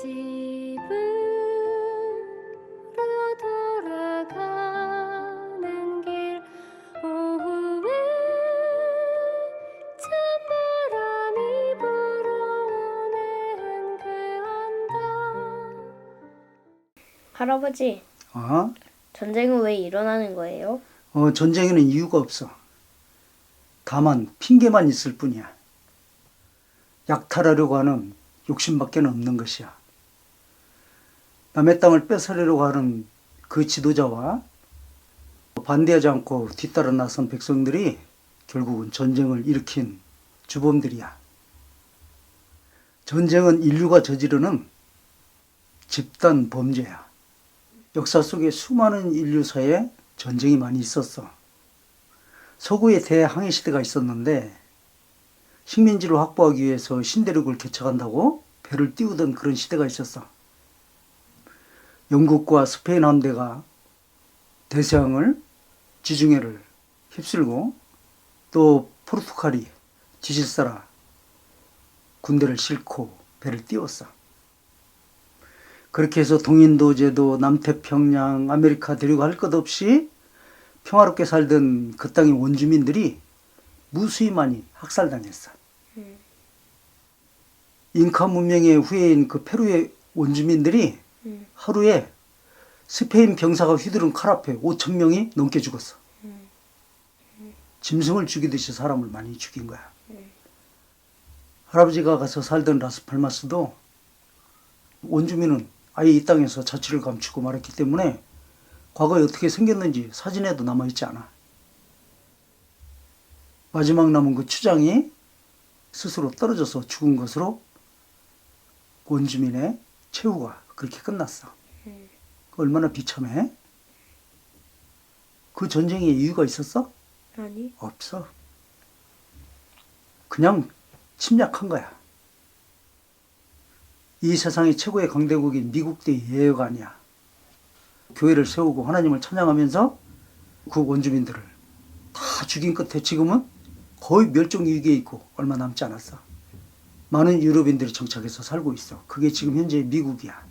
집으로 돌아가는 길 오후에 찬바람이 불어오네 한가한다. 할아버지, 어? 전쟁은 왜 일어나는 거예요? 전쟁에는 이유가 없어. 다만 핑계만 있을 뿐이야. 약탈하려고 하는 욕심밖에 없는 것이야. 남의 땅을 뺏으려고 하는 그 지도자와 반대하지 않고 뒤따라 나선 백성들이 결국은 전쟁을 일으킨 주범들이야. 전쟁은 인류가 저지르는 집단 범죄야. 역사 속에 수많은 인류사에 전쟁이 많이 있었어. 서구에 대항해 시대가 있었는데 식민지를 확보하기 위해서 신대륙을 개척한다고 배를 띄우던 그런 시대가 있었어. 영국과 스페인 함대가 대서양을 지중해를 휩쓸고 또 포르투갈이 지질사라 군대를 싣고 배를 띄웠어. 그렇게 해서 동인도제도, 남태평양, 아메리카 대륙 할 것 없이 평화롭게 살던 그 땅의 원주민들이 무수히 많이 학살당했어. 잉카 문명의 후예인 그 페루의 원주민들이 하루에 스페인 병사가 휘두른 칼 앞에 5천 명이 넘게 죽었어. 짐승을 죽이듯이 사람을 많이 죽인 거야. 할아버지가 가서 살던 라스팔마스도 원주민은 아예 이 땅에서 자취를 감추고 말았기 때문에 과거에 어떻게 생겼는지 사진에도 남아있지 않아. 마지막 남은 그 추장이 스스로 떨어져서 죽은 것으로 원주민의 최후가 그렇게 끝났어. 얼마나 비참해? 그 전쟁에 이유가 있었어? 아니. 없어. 그냥 침략한 거야. 이 세상의 최고의 강대국인 미국 대 예외가 아니야. 교회를 세우고 하나님을 찬양하면서 그 원주민들을 다 죽인 끝에 지금은 거의 멸종 위기에 있고 얼마 남지 않았어. 많은 유럽인들이 정착해서 살고 있어. 그게 지금 현재 미국이야.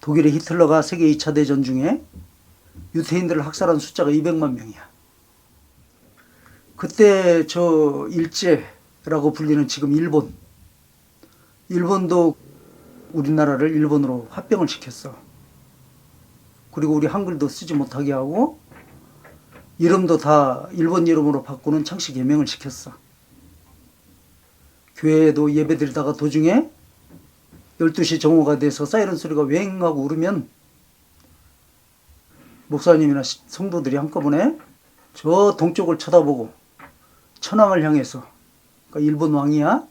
독일의 히틀러가 세계 2차 대전 중에 유태인들을 학살한 숫자가 200만 명이야. 그때 저 일제라고 불리는 지금 일본도 우리나라를 일본으로 합병을 시켰어. 그리고 우리 한글도 쓰지 못하게 하고 이름도 다 일본 이름으로 바꾸는 창씨 개명을 시켰어. 교회에도 예배드리다가 도중에 12시 정오가 돼서 사이렌 소리가 웽 하고 울으면 목사님이나 성도들이 한꺼번에 저 동쪽을 쳐다보고 천황을 향해서, 그러니까 일본 왕이야,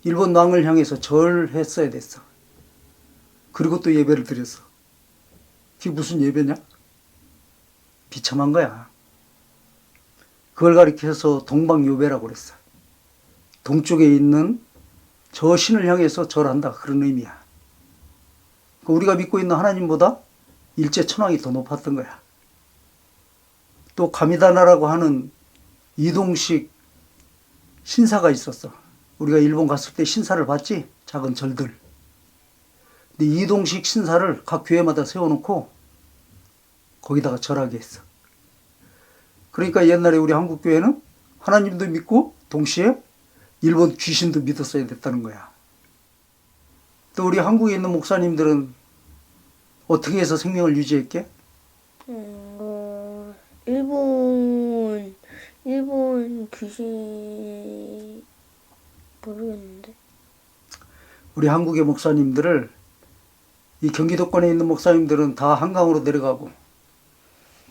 일본 왕을 향해서 절했어야 됐어. 그리고 또 예배를 드렸어. 그게 무슨 예배냐? 비참한 거야. 그걸 가리켜서 동방요배라고 그랬어. 동쪽에 있는 저 신을 향해서 절한다, 그런 의미야. 우리가 믿고 있는 하나님보다 일제 천황이 더 높았던 거야. 또 가미다나라고 하는 이동식 신사가 있었어. 우리가 일본 갔을 때 신사를 봤지? 작은 절들. 근데 이동식 신사를 각 교회마다 세워놓고 거기다가 절하게 했어. 그러니까 옛날에 우리 한국 교회는 하나님도 믿고 동시에 일본 귀신도 믿었어야 됐다는 거야. 또 우리 한국에 있는 목사님들은 어떻게 해서 생명을 유지했게? 일본 귀신 모르겠는데. 우리 한국의 목사님들을, 이 경기도권에 있는 목사님들은 다 한강으로 내려가고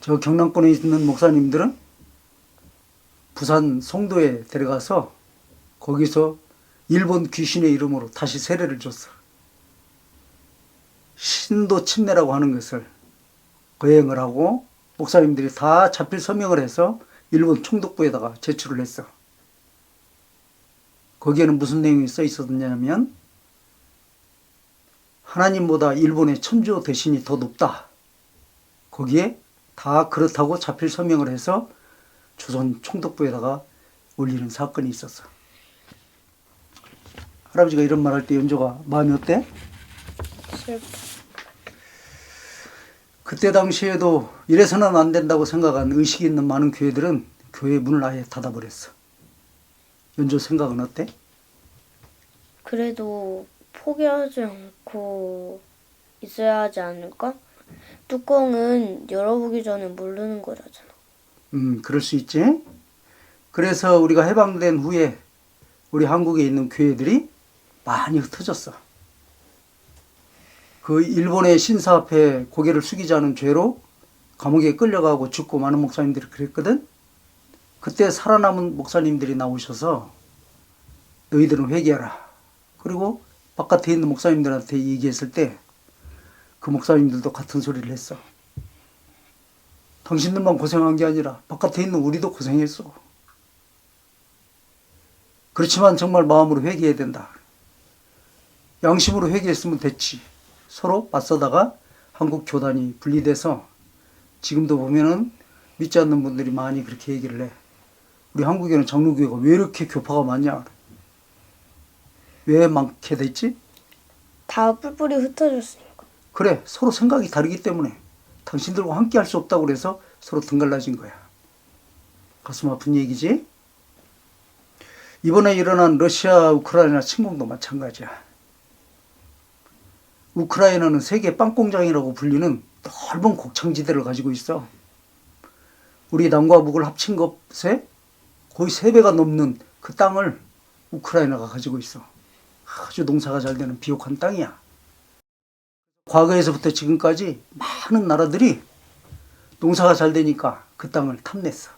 저 경남권에 있는 목사님들은 부산 송도에 데려가서 거기서 일본 귀신의 이름으로 다시 세례를 줬어. 신도 침례라고 하는 것을 거행을 하고 목사님들이 다 자필 서명을 해서 일본 총독부에다가 제출을 했어. 거기에는 무슨 내용이 써 있었냐면 하나님보다 일본의 천주 대신이 더 높다. 거기에 다 그렇다고 자필 서명을 해서 조선 총독부에다가 올리는 사건이 있었어. 할아버지가 이런 말 할 때 연조가 마음이 어때? 슬퍼. 그때 당시에도 이래서는 안 된다고 생각한 의식이 있는 많은 교회들은 교회 문을 아예 닫아버렸어. 연조 생각은 어때? 그래도 포기하지 않고 있어야 하지 않을까? 뚜껑은 열어보기 전에 모르는 거라잖아. 그럴 수 있지. 그래서 우리가 해방된 후에 우리 한국에 있는 교회들이 많이 흩어졌어. 그 일본의 신사 앞에 고개를 숙이지 않은 죄로 감옥에 끌려가고 죽고 많은 목사님들이 그랬거든. 그때 살아남은 목사님들이 나오셔서 너희들은 회개하라. 그리고 바깥에 있는 목사님들한테 얘기했을 때 그 목사님들도 같은 소리를 했어. 당신들만 고생한 게 아니라 바깥에 있는 우리도 고생했어. 그렇지만 정말 마음으로 회개해야 된다. 양심으로 회개했으면 됐지. 서로 맞서다가 한국 교단이 분리돼서 지금도 보면은 믿지 않는 분들이 많이 그렇게 얘기를 해. 우리 한국에는 장로교회가 왜 이렇게 교파가 많냐? 왜 많게 됐지? 다 뿔뿔이 흩어졌으니까. 그래, 서로 생각이 다르기 때문에 당신들과 함께 할 수 없다고 그래서 서로 등갈라진 거야. 가슴 아픈 얘기지? 이번에 일어난 러시아 우크라이나 침공도 마찬가지야. 우크라이나는 세계 빵공장이라고 불리는 넓은 곡창지대를 가지고 있어. 우리 남과 북을 합친 것에 거의 3배가 넘는 그 땅을 우크라이나가 가지고 있어. 아주 농사가 잘 되는 비옥한 땅이야. 과거에서부터 지금까지 많은 나라들이 농사가 잘 되니까 그 땅을 탐냈어.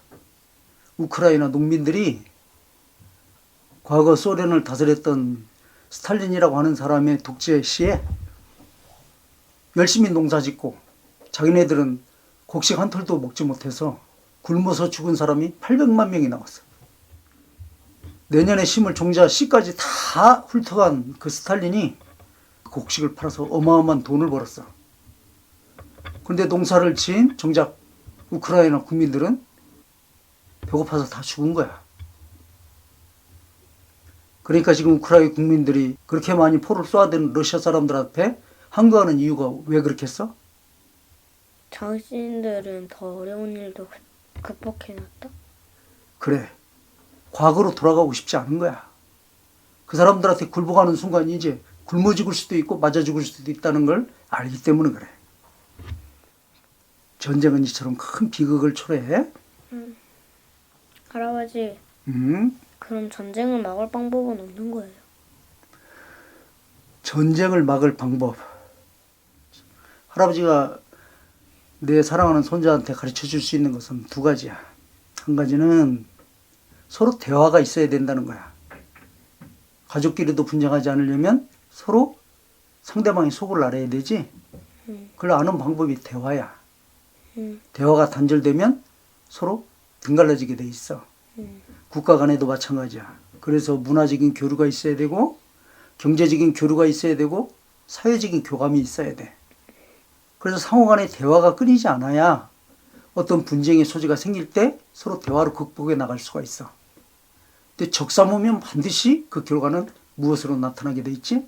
우크라이나 농민들이 과거 소련을 다스렸던 스탈린이라고 하는 사람의 독재 시에 열심히 농사 짓고 자기네들은 곡식 한 털도 먹지 못해서 굶어서 죽은 사람이 800만 명이 나왔어. 내년에 심을 종자 씨까지 다 훑어간 그 스탈린이 곡식을 팔아서 어마어마한 돈을 벌었어. 그런데 농사를 지은 정작 우크라이나 국민들은 배고파서 다 죽은 거야. 그러니까 지금 우크라이나 국민들이 그렇게 많이 포를 쏘아대는 러시아 사람들 앞에 항거하는 이유가 왜 그렇겠어? 당신들은 더 어려운 일도 극복해놨다? 그래. 과거로 돌아가고 싶지 않은 거야. 그 사람들한테 굴복하는 순간 이제 굶어 죽을 수도 있고 맞아 죽을 수도 있다는 걸 알기 때문에 그래. 전쟁은 이처럼 큰 비극을 초래해. 할아버지, 그럼 전쟁을 막을 방법은 없는 거예요? 전쟁을 막을 방법. 할아버지가 내 사랑하는 손자한테 가르쳐 줄 수 있는 것은 2가지야. 한 가지는 서로 대화가 있어야 된다는 거야. 가족끼리도 분쟁하지 않으려면 서로 상대방의 속을 알아야 되지. 그걸 아는 방법이 대화야. 대화가 단절되면 서로 등갈라지게 돼 있어. 국가 간에도 마찬가지야. 그래서 문화적인 교류가 있어야 되고 경제적인 교류가 있어야 되고 사회적인 교감이 있어야 돼. 그래서 상호 간의 대화가 끊이지 않아야 어떤 분쟁의 소지가 생길 때 서로 대화로 극복해 나갈 수가 있어. 근데 적싸움이면 반드시 그 결과는 무엇으로 나타나게 돼 있지?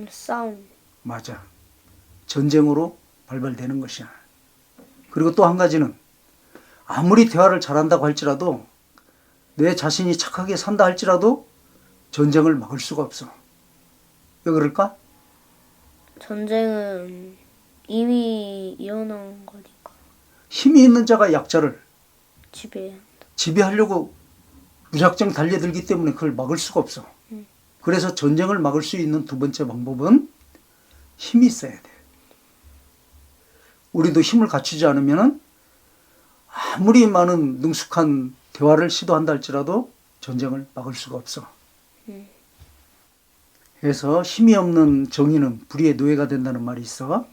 싸움. 맞아. 전쟁으로 발발되는 것이야. 그리고 또 한 가지는 아무리 대화를 잘한다고 할지라도 내 자신이 착하게 산다 할지라도 전쟁을 막을 수가 없어. 왜 그럴까? 전쟁은 이미 일어난 거니까 힘이 있는 자가 약자를 지배해야 한다. 지배하려고 무작정 달려들기 때문에 그걸 막을 수가 없어. 그래서 전쟁을 막을 수 있는 2번째 방법은 힘이 있어야 돼. 우리도 힘을 갖추지 않으면 아무리 많은 능숙한 대화를 시도한다 할지라도 전쟁을 막을 수가 없어. 그래서 힘이 없는 정의는 불의의 노예가 된다는 말이 있어.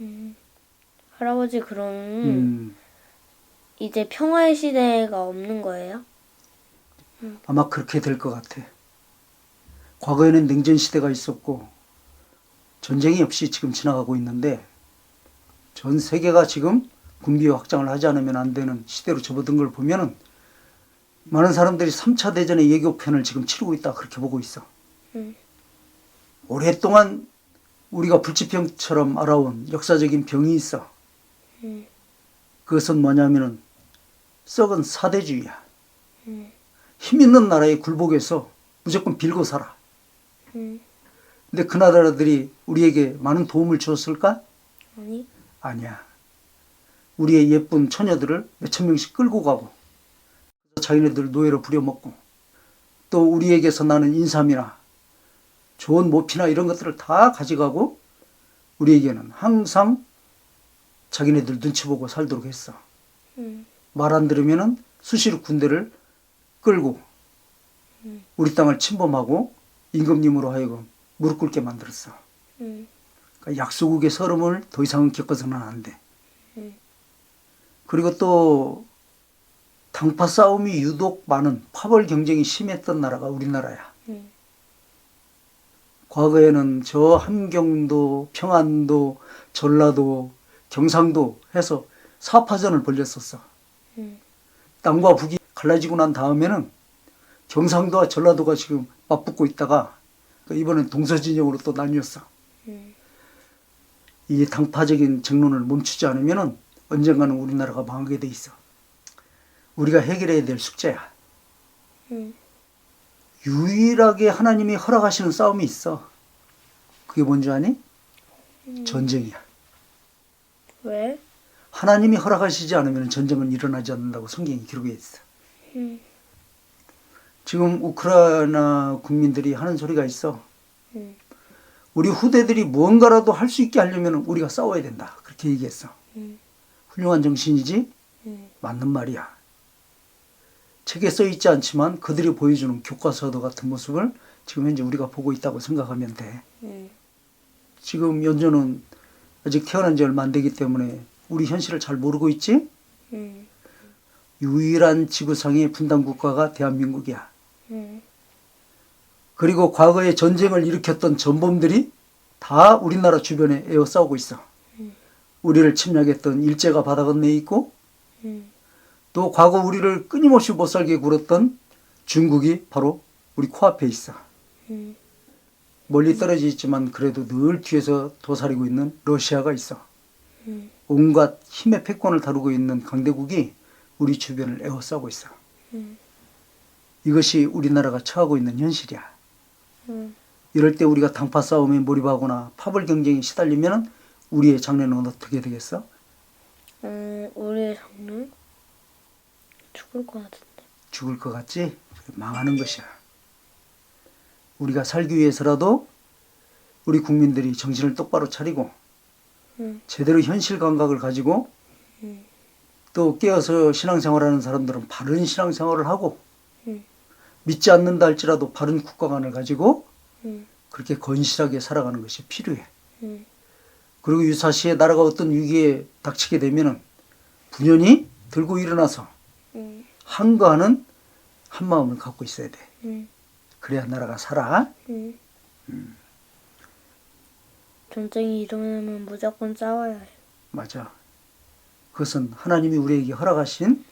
할아버지, 그럼 이제 평화의 시대가 없는 거예요? 아마 그렇게 될 것 같아. 과거에는 냉전 시대가 있었고 전쟁이 없이 지금 지나가고 있는데 전 세계가 지금 군비 확장을 하지 않으면 안 되는 시대로 접어든 걸 보면은 많은 사람들이 3차 대전의 예고편을 지금 치르고 있다 그렇게 보고 있어. 오랫동안 우리가 불치병처럼 알아온 역사적인 병이 있어. 그것은 뭐냐면은 썩은 사대주의야. 힘 있는 나라의 굴복에서 무조건 빌고 살아. 근데 그 나라들이 우리에게 많은 도움을 주었을까? 아니. 아니야. 우리의 예쁜 처녀들을 몇천 명씩 끌고 가고 자기네들 노예로 부려먹고 또 우리에게서 나는 인삼이나 좋은 모피나 이런 것들을 다 가져가고 우리에게는 항상 자기네들 눈치 보고 살도록 했어. 말 안 들으면은 수시로 군대를 끌고 우리 땅을 침범하고 임금님으로 하여금 무릎 꿇게 만들었어. 그러니까 약소국의 서름을 더 이상은 겪어서는 안 돼. 그리고 또 당파 싸움이 유독 많은 파벌 경쟁이 심했던 나라가 우리나라야. 과거에는 저 함경도, 평안도, 전라도, 경상도 해서 사파전을 벌였었어. 남과 북이 갈라지고 난 다음에는 경상도와 전라도가 지금 맞붙고 있다가 이번엔 동서진영으로 또 나뉘었어. 이 당파적인 정론을 멈추지 않으면 언젠가는 우리나라가 망하게 돼 있어. 우리가 해결해야 될 숙제야. 유일하게 하나님이 허락하시는 싸움이 있어. 그게 뭔지 아니? 전쟁이야. 왜? 하나님이 허락하시지 않으면 전쟁은 일어나지 않는다고 성경이 기록해 있어. 지금 우크라이나 국민들이 하는 소리가 있어. 우리 후대들이 무언가라도 할 수 있게 하려면 우리가 싸워야 된다. 그렇게 얘기했어. 훌륭한 정신이지? 맞는 말이야. 책에 써 있지 않지만 그들이 보여주는 교과서도 같은 모습을 지금 현재 우리가 보고 있다고 생각하면 돼. 지금 연조는 아직 태어난 지 얼마 안 되기 때문에 우리 현실을 잘 모르고 있지? 유일한 지구상의 분단 국가가 대한민국이야. 그리고 과거에 전쟁을 일으켰던 전범들이 다 우리나라 주변에 에워싸우고 있어. 우리를 침략했던 일제가 바다 건너에 있고 또 과거 우리를 끊임없이 못살게 굴었던 중국이 바로 우리 코앞에 있어. 멀리 떨어져 있지만 그래도 늘 뒤에서 도사리고 있는 러시아가 있어. 온갖 힘의 패권을 다루고 있는 강대국이 우리 주변을 에워싸고 있어. 이것이 우리나라가 처하고 있는 현실이야. 이럴 때 우리가 당파 싸움에 몰입하거나 파벌 경쟁에 시달리면 우리의 장래는 어떻게 되겠어? 우리의 장래? 죽을 것 같은데. 죽을 것 같지? 망하는 것이야. 우리가 살기 위해서라도 우리 국민들이 정신을 똑바로 차리고 제대로 현실 감각을 가지고 또 깨어서 신앙생활하는 사람들은 바른 신앙생활을 하고 믿지 않는다 할지라도 바른 국가관을 가지고 그렇게 건실하게 살아가는 것이 필요해. 그리고 유사시에 나라가 어떤 위기에 닥치게 되면은 분연히 들고 일어나서 한거하는 한 마음을 갖고 있어야 돼. 그래야 나라가 살아. 전쟁이 일어나면 무조건 싸워야 해. 맞아. 그것은 하나님이 우리에게 허락하신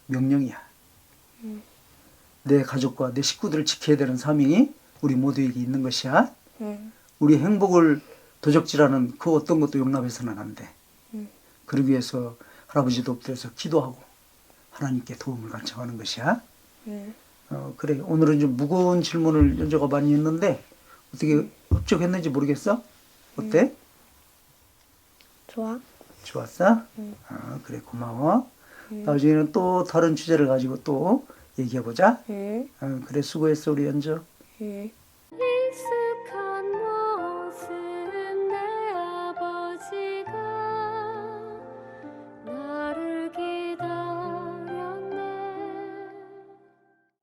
명령이야. 내 가족과 내 식구들을 지켜야 되는 사명이 우리 모두에게 있는 것이야. 우리 행복을 도적질하는 그 어떤 것도 용납해서는 안 돼. 그러기 위해서 할아버지도 엎드려서 기도하고 하나님께 도움을 간청하는 것이야. 그래. 오늘은 좀 무거운 질문을 연조가 많이 했는데 어떻게 흡족했는지 모르겠어? 어때? 좋아? 좋았어? 그래, 고마워. 나중에는 또 다른 주제를 가지고 또 얘기해보자. 그래, 수고했어, 우리 연조.